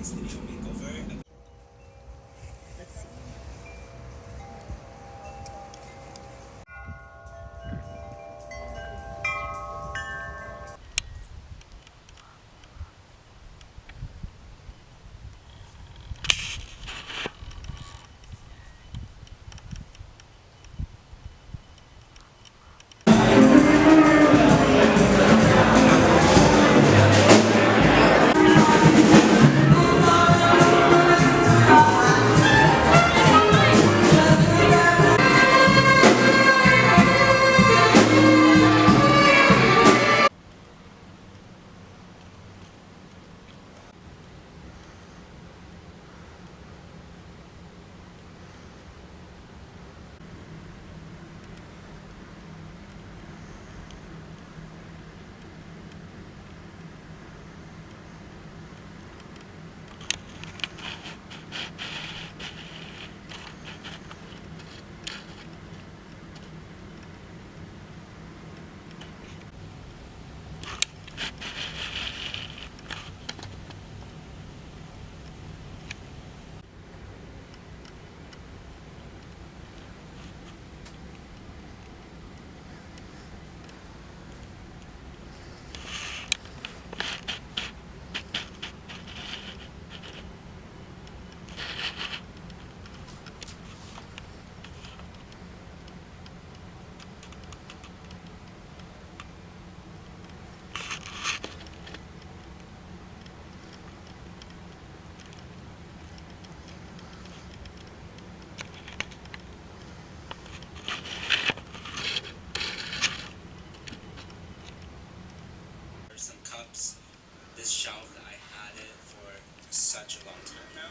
this video makeover. Let's see. There's some cups, this shelf that I had it for such a long time now,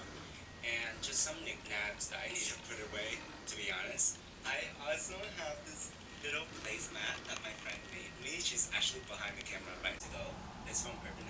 and just some knickknacks that I need to put away, to be honest. I also have this little placemat that my friend made me. She's actually behind the camera right to go. It's from Urban